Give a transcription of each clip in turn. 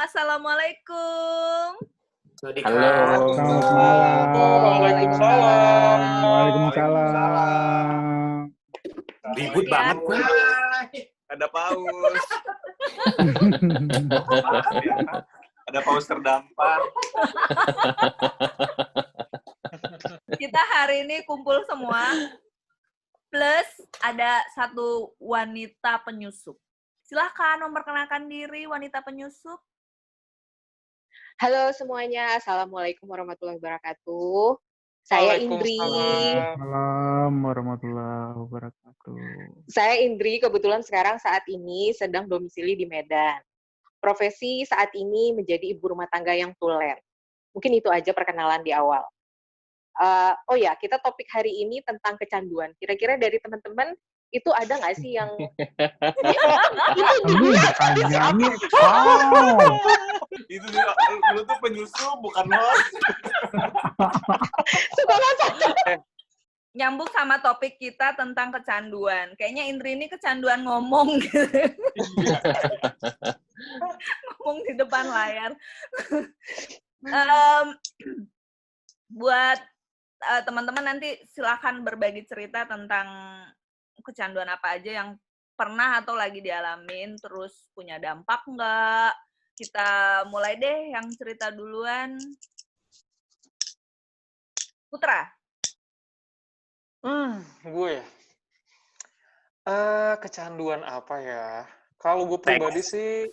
Assalamualaikum. Halo. Selamat malam. Waalaikumsalam. Waalaikumsalam. Ribut banget gue. Ada paus. Ada paus terdampar. Kita hari ini kumpul semua. Plus ada satu wanita penyusup. Silahkan memperkenalkan diri wanita penyusup. Halo semuanya, Assalamualaikum warahmatullahi wabarakatuh. Saya Indri. Waalaikumsalam warahmatullahi wabarakatuh. Saya Indri, kebetulan sekarang saat ini sedang domisili di Medan. Profesi saat ini menjadi ibu rumah tangga yang tulen. Mungkin itu aja perkenalan di awal. Oh ya, kita topik hari ini tentang kecanduan. Kira-kira dari teman-teman itu ada nggak sih yang Pertanyaannya Itu lu tuh penyusup bukan host. Nyambung sama topik kita tentang kecanduan. Kayaknya Indri ini kecanduan ngomong gitu. Ngomong di depan layar. Buat teman-teman nanti silakan berbagi cerita tentang kecanduan apa aja yang pernah atau lagi dialamin, terus punya dampak nggak? Kita mulai deh yang cerita duluan. Putra. Gue ya. Kecanduan apa ya? Kalau gue pribadi sih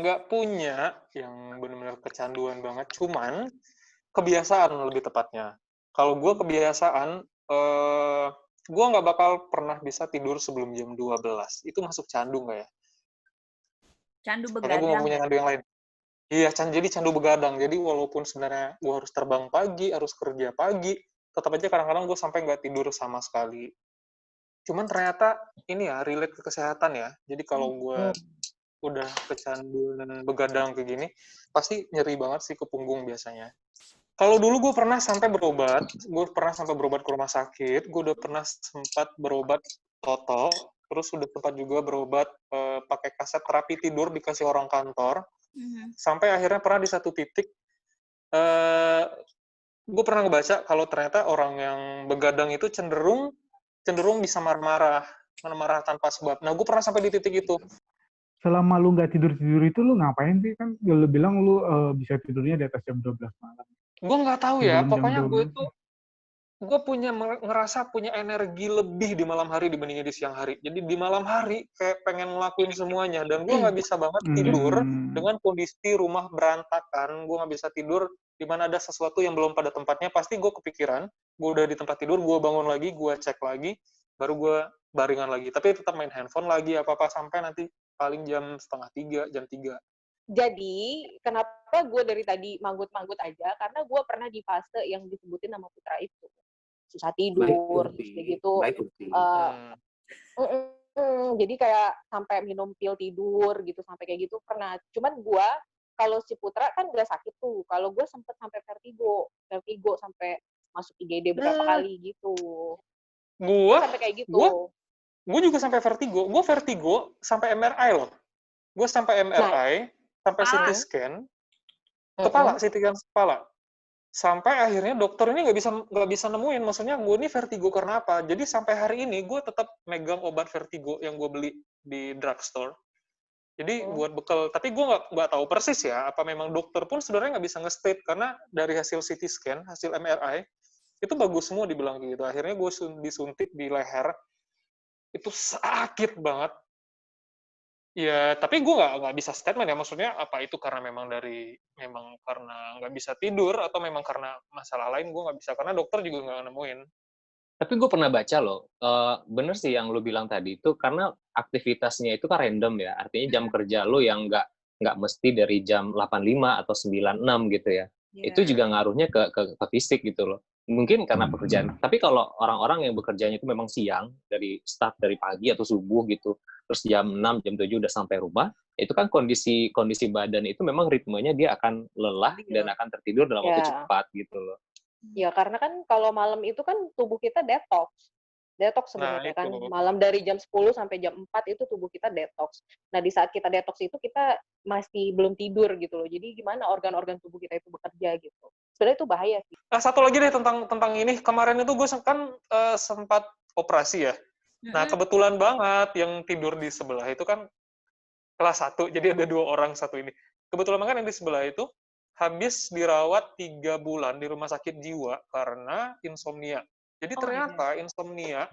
nggak punya yang benar-benar kecanduan banget, cuman kebiasaan lebih tepatnya. Kalau gue kebiasaan, gue nggak bakal pernah bisa tidur sebelum jam 12. Itu masuk candu nggak ya? Candu Atau gue nggak begadang. punya candu yang lain? Iya, jadi candu begadang. Jadi walaupun sebenarnya gue harus terbang pagi, harus kerja pagi, tetap aja kadang-kadang gue sampai nggak tidur sama sekali. Cuman ternyata ini ya, relate ke kesehatan ya. Jadi kalau gue udah kecanduan begadang kayak gini, pasti nyeri banget sih ke punggung biasanya. Kalau dulu gue pernah sampai berobat ke rumah sakit, gue udah pernah sempat berobat toto, terus udah sempat juga berobat pakai kaset terapi tidur dikasih orang kantor, sampai akhirnya pernah di satu titik, gue pernah ngebaca kalau ternyata orang yang begadang itu cenderung bisa marah-marah tanpa sebab. Nah, gue pernah sampai di titik itu. selama lu nggak tidur-tidur itu lu ngapain sih? Kan lu bilang lu bisa tidurnya di atas jam 12 malam. Gue nggak tahu ya, Sebelum jam pokoknya 12. gue ngerasa punya energi lebih di malam hari dibandingin di siang hari. Jadi di malam hari kayak pengen ngelakuin semuanya, dan gue nggak bisa banget tidur dengan kondisi rumah berantakan. Gue nggak bisa tidur di mana ada sesuatu yang belum pada tempatnya. Pasti gue kepikiran, gue udah di tempat tidur, gue bangun lagi, gue cek lagi, baru gue baringan lagi. Tapi tetap main handphone lagi, apa-apa sampai nanti paling jam 2:30, jam 3. Jadi, kenapa gue dari tadi manggut-manggut aja? Karena gue pernah di fase yang disebutin sama Putra itu. Susah tidur, terus kayak gitu. Jadi kayak sampai minum pil tidur gitu, sampai kayak gitu pernah. Cuman gue, kalau si Putra kan gak sakit tuh. Kalau gue sempet sampai vertigo sampai masuk IGD berapa kali gitu. Gue Sampai kayak gitu. Gue juga sampai vertigo. Gue vertigo sampai MRI loh. Gue sampai MRI, sampai CT scan, CT scan kepala. Sampai akhirnya dokter ini nggak bisa nemuin, maksudnya gue ini vertigo karena apa. Jadi sampai hari ini gue tetap megang obat vertigo yang gue beli di drugstore. Jadi buat bekal, tapi gue nggak tahu persis ya, apa memang dokter pun sebenarnya nggak bisa nge-state, karena dari hasil CT scan, hasil MRI, Itu bagus semua dibilang gitu. Akhirnya gue disuntik di leher. Itu sakit banget. Ya, tapi gue nggak bisa statement ya. Maksudnya apa itu karena memang karena nggak bisa tidur atau memang karena masalah lain, gue nggak bisa. Karena dokter juga nggak nemuin. Tapi gue pernah baca loh, bener sih yang lu bilang tadi itu karena aktivitasnya itu kan random ya, artinya jam kerja lu yang nggak mesti dari jam 85 atau 96 gitu ya. Itu juga ngaruhnya ke fisik gitu loh. Mungkin karena pekerjaan. Tapi kalau orang-orang yang bekerjanya itu memang siang, dari start dari pagi atau subuh gitu, terus jam 6, jam 7 udah sampai rumah, itu kan kondisi badan itu memang ritmenya dia akan lelah dan akan tertidur dalam waktu cepat gitu loh. Ya, karena kan kalau malam itu kan tubuh kita detox. Detox sebenarnya kan. Malam dari jam 10 sampai jam 4 itu tubuh kita detox. Nah, di saat kita detox itu kita masih belum tidur gitu loh. Jadi gimana organ-organ tubuh kita itu bekerja gitu. Sebenarnya itu bahaya sih. Satu lagi deh tentang ini. Kemarin itu gue kan sempat operasi ya. Nah, kebetulan banget yang tidur di sebelah itu kan kelas 1. Jadi ada 2 orang satu ini. Kebetulan banget yang di sebelah itu habis dirawat 3 bulan di rumah sakit jiwa karena insomnia. Jadi ternyata insomnia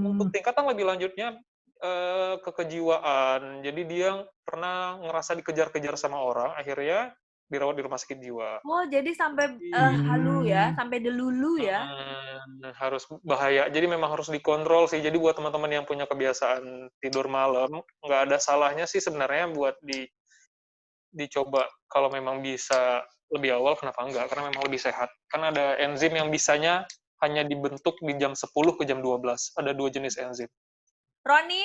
untuk tingkatan lebih lanjutnya ke kejiwaan. Jadi dia pernah ngerasa dikejar-kejar sama orang, akhirnya dirawat di rumah sakit jiwa. Oh, jadi sampai halu ya, sampai delulu ya? Harus bahaya. Jadi memang harus dikontrol sih. Jadi buat teman-teman yang punya kebiasaan tidur malam, nggak ada salahnya sih sebenarnya buat dicoba kalau memang bisa lebih awal, kenapa enggak? Karena memang lebih sehat. Kan ada enzim yang bisanya hanya dibentuk di jam 10 ke jam 12. Ada 2 jenis enzim. Roni,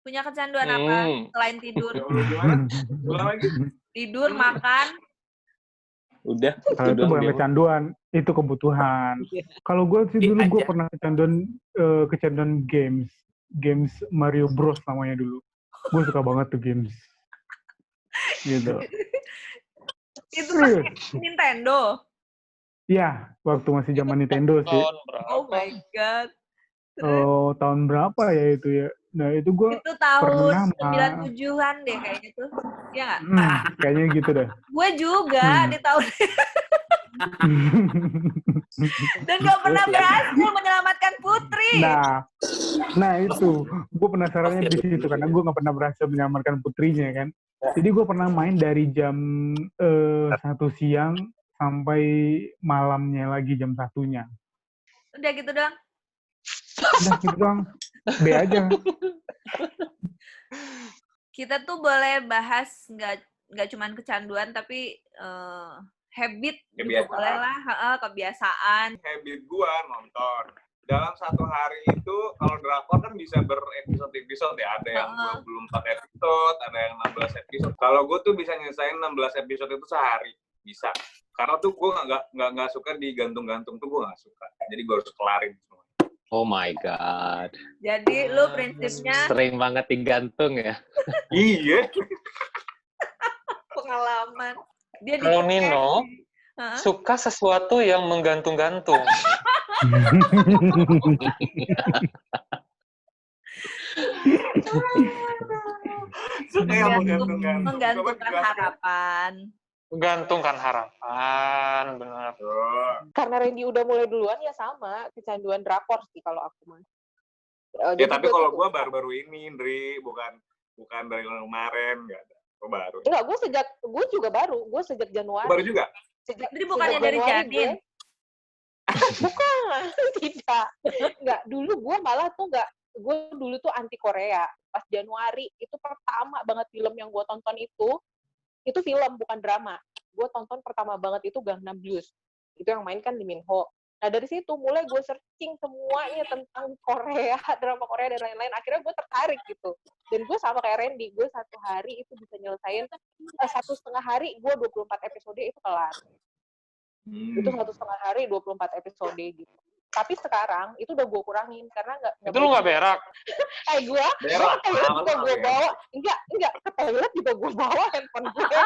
punya kecanduan apa selain tidur? Ulang lagi. Tidur, makan. Udah. Kalau itu bukan kecanduan, itu kebutuhan. Kalau gue sih dulu gue pernah kecanduan games Mario Bros namanya dulu. Gue suka banget tuh games. Gitu. Itu pas Nintendo? Iya, waktu masih zaman Nintendo sih. Oh my God. Tahun berapa ya itu ya? Nah, itu gue itu tahun 97-an deh kayaknya tuh. Iya nggak? Kayaknya gitu deh. Gue juga di tahun dan gak pernah berhasil menyelamatkan Putri. Nah itu, gue penasarannya di situ karena gue nggak pernah berhasil menyelamatkan putrinya kan. Jadi gue pernah main dari jam 1 siang sampai malamnya lagi jam 1-nya. Udah gitu doang. Udah gitu doang. B aja. Kita tuh boleh bahas nggak cuman kecanduan tapi habit juga boleh lah, kebiasaan. Habit gua nonton. Dalam satu hari itu, kalau drakor kan bisa berepisode-episode ya. Ada yang 24 episode, ada yang 16 episode. Kalau gue tuh bisa nyelesain 16 episode itu sehari. Bisa. Karena tuh gue nggak suka digantung-gantung tuh gue nggak suka. Jadi gue harus kelarin semua. Oh my God. Jadi lu prinsipnya sering banget digantung ya? Iya. Pengalaman. Kalau Nino suka sesuatu yang menggantung-gantung. Suka yang menggantungkan harapan. Menggantungkan harapan, benar. Karena Randy udah mulai duluan ya sama, kecanduan drakor sih kalau aku mah. Ya tapi kalau gue baru-baru ini, Indri, bukan dari kemarin, nggak ada. Gue baru. Enggak, gue juga baru. Gue sejak Januari. Baru juga? Jadi bukannya dari Janin? Bukan, tidak. Enggak, dulu gue malah tuh gue dulu tuh anti Korea. Pas Januari, itu pertama banget film yang gue tonton itu film, bukan drama. Gue tonton pertama banget itu Gangnam Blues. Itu yang main kan Lee Min Ho. Nah, dari situ mulai gue searching semuanya tentang Korea, drama Korea, dan lain-lain. Akhirnya gue tertarik gitu. Dan gue sama kayak Randy, gue 1 hari itu bisa nyelesain, 1,5 hari, gue 24 episode itu kelar. Itu 1,5 hari, 24 episode gitu. Tapi sekarang, itu udah gue kurangin, karena nggak... Itu lu nggak berak? Gue ke toilet juga gue bawa. Enggak, ke toilet juga gue bawa handphone gue.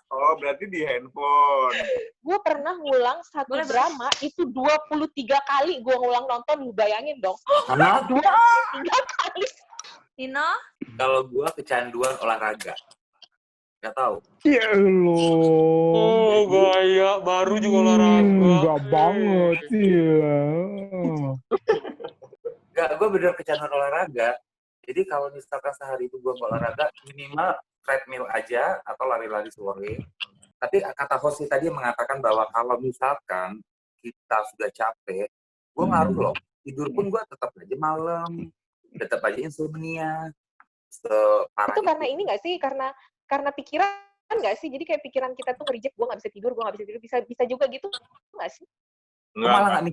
Oh, berarti di handphone. Gue pernah ngulang satu drama, itu 23 kali gue ngulang nonton, lu bayangin dong. Karena 23 kali. Nino? Kalau gue kecanduan olahraga. Nggak tahu. Ya Allah. Oh, gaya. Baru juga olahraga. Enggak banget. Iya. Nggak, gue bener kecanduan olahraga. Jadi kalau misalkan sehari itu gue olahraga, minimal treadmill aja atau lari-lari sore. Tapi kata Hosi tadi mengatakan bahwa kalau misalkan kita sudah capek, gue ngaruh loh. Tidur pun gue tetap aja malam, tetap aja insomnia. Separah Itu karena ini nggak sih? Karena pikiran nggak sih? Jadi kayak pikiran kita tuh nge-reject, gue nggak bisa tidur, bisa juga gitu nggak sih? Gue malah nggak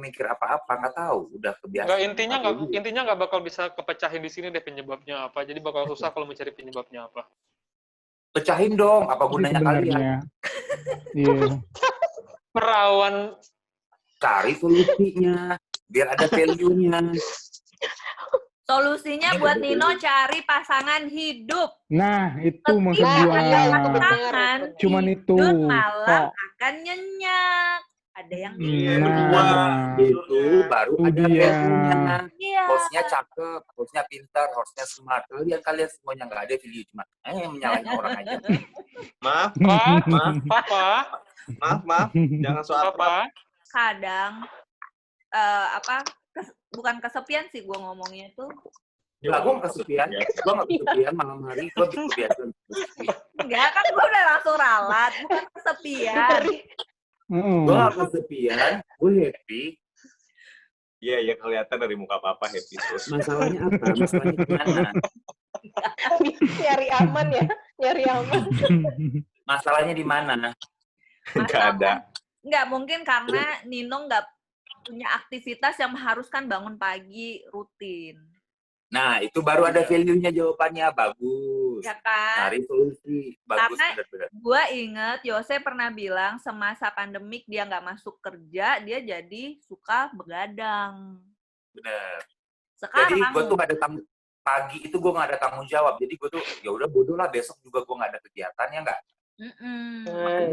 mikir apa-apa, nggak tahu, udah kebiasaan. Nggak, intinya nggak bakal bisa kepecahin di sini deh penyebabnya apa. Jadi bakal susah kalau mencari penyebabnya apa. Pecahin dong, apa gunanya kalian? Iya. Perawan. Cari solusinya, biar ada value-nya. Solusinya buat Nino cari pasangan hidup. Nah, itu maksud Ketika gua. ada pasangan, Cuman itu. tidur malam Kok. akan nyenyak. Ada yang Nah, Itu baru ada dia. value-nya. Iya. Hostnya cakep, hostnya pintar, hostnya smart. Kalian semuanya nggak ada value, cuma yang menyalahin orang aja. Maaf, Apa? jangan soal Apa? Kadang bukan kesepian sih gue ngomongnya tuh. Lah, gue nggak kesepian. Gue nggak kesepian malam hari. Gue biasa. Enggak, kan gue udah langsung ralat. Bukan kesepian. Gue nggak kesepian. Gue happy. Iya, kelihatan dari muka papa happy terus. Masalahnya apa? Masalahnya gimana? Nyari aman ya, nyari aman. Masalahnya di mana? Nggak ada. Enggak, mungkin karena Nino nggak punya aktivitas yang mengharuskan bangun pagi rutin. Nah, itu baru ada value-nya, jawabannya. Bagus. Ya kan? Cari solusi. Bagus, Karena benar-benar. gue inget Yose pernah bilang semasa pandemik dia nggak masuk kerja, dia jadi suka begadang. Benar. Sekarang Jadi gue tuh nggak ada pagi itu gue nggak ada tanggung jawab. Jadi gue tuh ya udah bodoh lah, besok juga gue nggak ada kegiatan, ya nggak?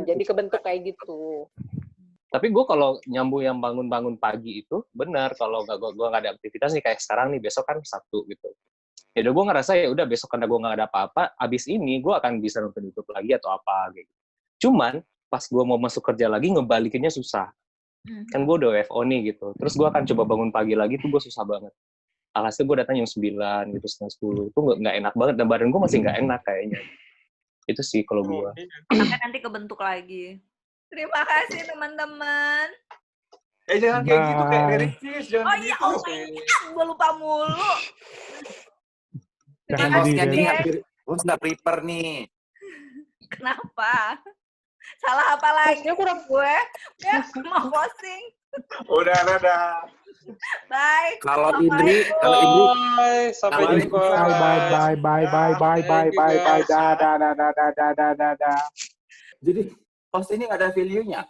Jadi kebentuk kayak gitu. Tapi gue kalau nyambung yang bangun-bangun pagi itu benar, kalau gue nggak ada aktivitas nih kayak sekarang nih, besok kan Sabtu gitu. Ya udah gue ngerasa ya udah besok karena gue nggak ada apa-apa, abis ini gue akan bisa nonton YouTube lagi atau apa gitu. Cuman pas gue mau masuk kerja lagi ngebalikinnya susah. Kan gue udah WFO nih gitu. Terus gue akan coba bangun pagi lagi tuh gue susah banget. Alhasil gue datang jam 9 gitu, setengah 10. Itu nggak enak banget, dan badan gue masih nggak enak kayaknya. Itu sih kalau gue. sampai nanti kebentuk lagi. Terima kasih teman-teman. Jangan kayak gitu, kayak dari Cis, jangan Oh iya, oh my God, gue lupa mulu. Jangan Hostnya jadi nih, deh. host nggak prepare nih. Kenapa? Salah apa lagi? Hostnya kurang Gue ya mau posting. Udah. Bye. Kalau Assalamualaikum. Indri, Bye, sampai Bye. jumpa. Bye. jadi host ini nggak ada value-nya.